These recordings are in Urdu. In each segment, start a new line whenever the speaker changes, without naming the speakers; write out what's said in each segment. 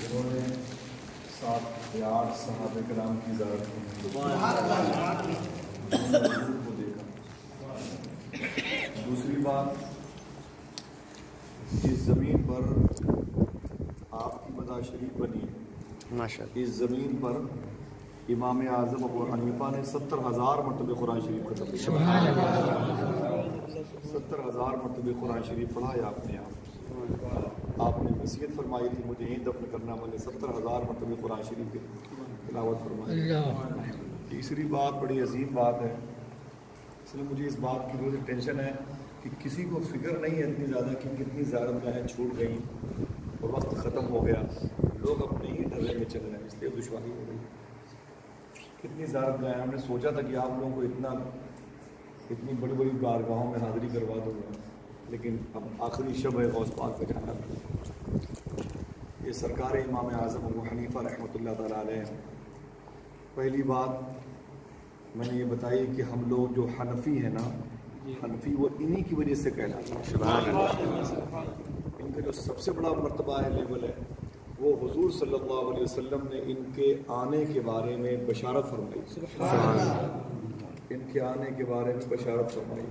انہوں نے 7 یا 8 صحابہ کرام کی زیارت کی کو دیکھا۔ دوسری بات، اس زمین پر آپ کی مزار شریف بنی ہے، ماشاءاللہ۔ اس زمین پر امام اعظم ابو حنیفہ نے 70,000 مرتبہ قرآن شریف ختم کیا۔ 70,000 مرتبہ قرآن شریف پڑھا ہے آپ نے وصیت فرمائی تھی مجھے یہیں دفن کرنا، میں نے 70,000 مرتبہ قرآن شریف کی تلاوت فرمائی۔ تیسری بات بڑی عظیم بات ہے، اس لیے مجھے اس بات کی روز ٹینشن ہے کہ کسی کو فکر نہیں ہے اتنی زیادہ کہ کتنی زیارت گاہیں چھوٹ گئیں اور وقت ختم ہو گیا، لوگ اپنے ہی ڈرے میں چل رہے ہیں، اس لیے دشواری ہو گئی۔ کتنی زیارت گاہیں، ہم نے سوچا تھا کہ آپ لوگوں کو اتنی بڑی بڑی بارگاہوں میں حاضری کروا دوں گا، لیکن اب آخری شب ہے غوث پاک پہ جانا۔ یہ سرکار امام اعظم ابو حنیفہ رحمۃ اللہ تعالیٰ علیہ۔ پہلی بات میں نے یہ بتائی کہ ہم لوگ جو حنفی ہیں نا، حنفی وہ انہی کی وجہ سے کہلاتے ہیں۔ سبحان اللہ۔ ان کا جو سب سے بڑا مرتبہ ہے، لیول ہے، وہ حضور صلی اللہ علیہ وسلم نے ان کے آنے کے بارے میں بشارت فرمائی۔ سبحان اللہ۔ ان کے آنے کے بارے میں بشارت فرمائی۔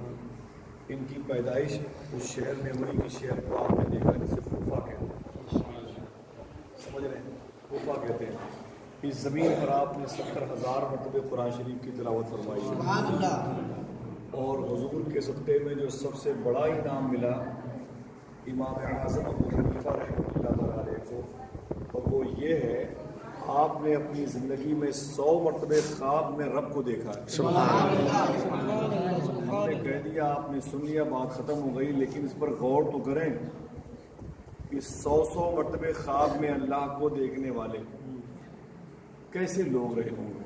ان کی پیدائش اس شہر میں ہوئی کہ شہر کو آپ نے دیکھا جسے کوفہ کہتے ہیں، سمجھ رہے ہیں، کوفہ کہتے ہیں۔ اس زمین پر آپ نے 70,000 مرتبہ قرآن شریف کی تلاوت فرمائی۔ سبحان اللہ۔ اور حضور کے صدقے میں جو سب سے بڑا انعام ملا امام اعظم ابو حنیفہ رحمۃ اللہ تعالیٰ علیہ کو، اور وہ یہ ہے آپ نے اپنی زندگی میں 100 مرتبہ خواب میں رب کو دیکھا ہے۔ سبحان اللہ۔ ہم نے کہہ دیا، آپ نے سن لیا، بات ختم ہو گئی، لیکن اس پر غور تو کریں کہ 100 مرتبہ خواب میں اللہ کو دیکھنے والے کیسے لوگ رہے ہوں گے،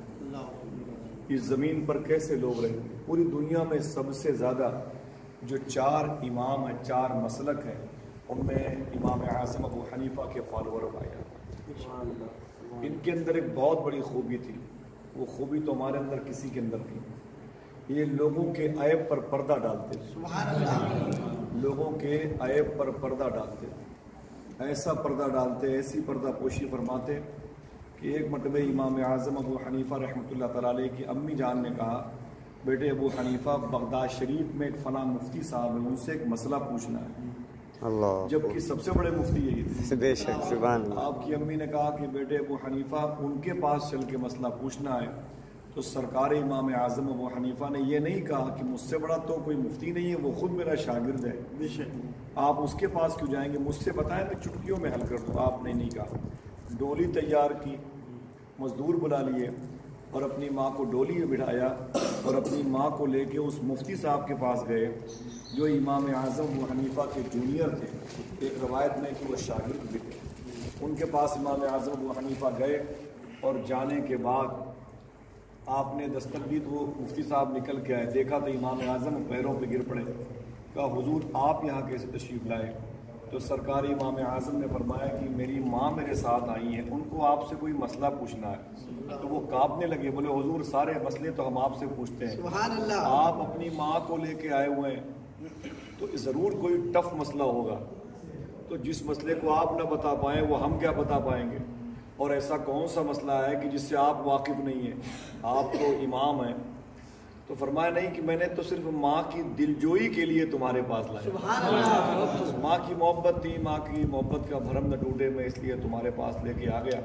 اس زمین پر کیسے لوگ رہے ہوں گے۔ پوری دنیا میں سب سے زیادہ جو 4 امام ہیں، 4 مسلک ہیں، ان میں امام اعظم ابو حنیفہ کے فالوور پائے جاتے ہیں۔ ان کے اندر ایک بہت بڑی خوبی تھی، وہ خوبی تو ہمارے اندر کسی کے اندر نہیں۔ یہ لوگوں کے عیب پر پردہ ڈالتے، لوگوں کے عیب پر پردہ ڈالتے، ایسا پردہ ڈالتے، ایسی پردہ پوشی فرماتے کہ ایک مرتبہ امام اعظم ابو حنیفہ رحمۃ اللہ تعالیٰ علیہ کی امی جان نے کہا، بیٹے ابو حنیفہ، بغداد شریف میں ایک فلاں مفتی صاحب ہیں، ان سے ایک مسئلہ پوچھنا ہے۔ اللہ، جبکہ سب سے بڑے مفتی یہی تھے۔ بے شک، سبحان اللہ۔ آپ کی امی نے کہا کہ بیٹے ابو حنیفہ، ان کے پاس چل کے مسئلہ پوچھنا ہے۔ تو سرکار امام اعظم ابو حنیفہ نے یہ نہیں کہا کہ مجھ سے بڑا تو کوئی مفتی نہیں ہے، وہ خود میرا شاگرد ہے، آپ اس کے پاس کیوں جائیں گے، مجھ سے بتائیں تو چٹکیوں میں حل کر دوں۔ آپ نے نہیں کہا، ڈولی تیار کی، مزدور بلا لیے اور اپنی ماں کو ڈولی میں بٹھایا اور اپنی ماں کو لے کے اس مفتی صاحب کے پاس گئے جو امام اعظم ابو حنیفہ کے جونیئر تھے، ایک روایت میں کہ وہ شاگرد بھی تھے۔ ان کے پاس امام اعظم ابو حنیفہ گئے اور جانے کے بعد آپ نے دستک دی تو وہ مفتی صاحب نکل کے آئے، دیکھا تو امام اعظم پیروں پہ گر پڑے، کہا حضور آپ یہاں کیسے تشریف لائے؟ تو سرکار امام اعظم نے فرمایا کہ میری ماں میرے ساتھ آئی ہیں، ان کو آپ سے کوئی مسئلہ پوچھنا ہے۔ تو وہ کانپنے لگے، بولے حضور سارے مسئلے تو ہم آپ سے پوچھتے ہیں، سبحان اللہ، آپ اپنی ماں کو لے کے آئے ہوئے ہیں تو ضرور کوئی ٹف مسئلہ ہوگا، تو جس مسئلے کو آپ نہ بتا پائیں وہ ہم کیا بتا پائیں گے، اور ایسا کون سا مسئلہ ہے کہ جس سے آپ واقف نہیں ہیں، آپ تو امام ہیں۔ تو فرمایا نہیں کہ میں نے تو صرف ماں کی دلجوئی کے لیے تمہارے پاس لایا، سبحان اللہ، ماں کی محبت تھی، ماں کی محبت کا بھرم نہ ٹوٹے، میں اس لیے تمہارے پاس لے کے آ گیا،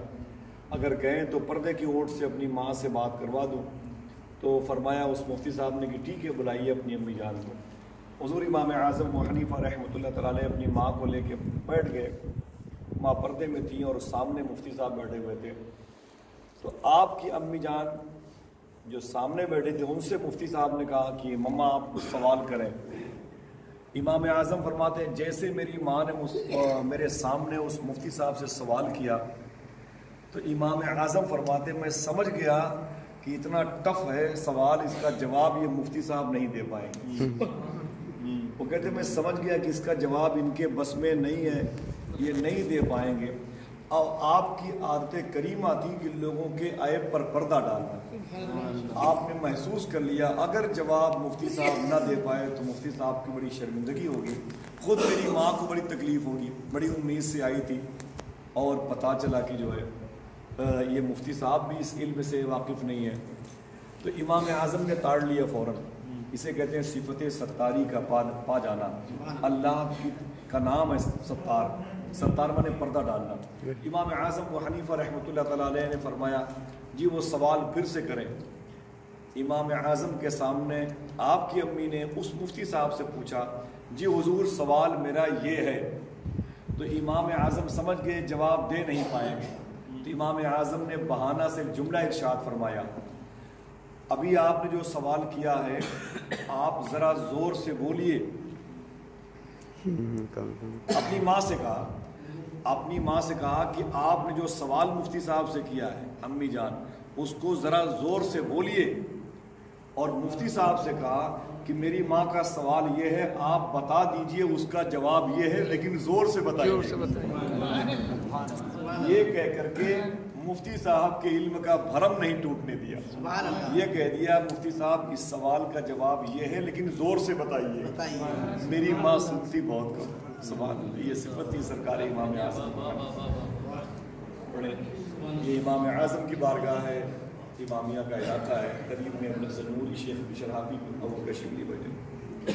اگر کہیں تو پردے کی اوٹ سے اپنی ماں سے بات کروا دوں۔ تو فرمایا اس مفتی صاحب نے کہ ٹھیک ہے، بلائیے اپنی امی جان کو۔ حضور امام اعظم ابو حنیفہ رحمۃ اللہ تعالیٰ علیہ اپنی ماں کو لے کے بیٹھ گئے، ماں پردے میں تھیں اور سامنے مفتی صاحب بیٹھے ہوئے تھے۔ تو آپ کی امی جان جو سامنے بیٹھے تھے ان سے مفتی صاحب نے کہا کہ مما آپ کچھ سوال کریں۔ امام اعظم فرماتے ہیں جیسے میری ماں نے میرے سامنے اس مفتی صاحب سے سوال کیا تو امام اعظم فرماتے ہیں میں سمجھ گیا کہ اتنا ٹف ہے سوال، اس کا جواب یہ مفتی صاحب نہیں دے پائیں گے۔ وہ کہتے ہیں میں سمجھ گیا کہ اس کا جواب ان کے بس میں نہیں ہے، یہ نہیں دے پائیں گے۔ اور آپ کی عادت کریمہ تھی کہ لوگوں کے عیب پر پردہ ڈالنا، آپ نے محسوس کر لیا اگر جواب مفتی صاحب نہ دے پائے تو مفتی صاحب کی بڑی شرمندگی ہوگی، خود میری ماں کو بڑی تکلیف ہوگی، بڑی امید سے آئی تھی۔ اور پتہ چلا کہ جو ہے یہ مفتی صاحب بھی اس علم سے واقف نہیں ہے، تو امام اعظم نے تاڑ لیا فوراً. اسے کہتے ہیں صفت ستاری کا پا جانا. اللہ کا نام ہے ستار، ستار مانے پردہ ڈالنا. امام اعظم ابو حنیفہ رحمۃ اللہ تعالیٰ علیہ نے فرمایا جی وہ سوال پھر سے کریں. امام اعظم کے سامنے آپ کی امی نے اس مفتی صاحب سے پوچھا جی حضور سوال میرا یہ ہے، تو امام اعظم سمجھ گئے جواب دے نہیں پائیں گے، تو امام اعظم نے بہانہ سے جملہ ارشاد فرمایا ابھی آپ نے جو سوال کیا ہے آپ ذرا زور سے بولیے. اپنی ماں سے کہا کہ آپ نے جو سوال مفتی صاحب سے کیا ہے امی جان اس کو ذرا زور سے بولیے، اور مفتی صاحب سے کہا کہ میری ماں کا سوال یہ ہے آپ بتا دیجئے اس کا جواب یہ ہے لیکن زور سے بتائیے. یہ کہہ کر کے مفتی صاحب کے علم کا بھرم نہیں ٹوٹنے دیا. یہ کہہ دیا مفتی صاحب اس سوال کا جواب یہ ہے لیکن زور سے بتائیے. میری ماں سنتی بہت کم. سبحان اللہ. یہ صفت تھی سرکار امام اعظم. یہ امام اعظم کی بارگاہ ہے، امامیہ کا علاقہ ہے، قریب میں اپنے ضروری شیخ بشر حافی اور کشمیری بیٹھے.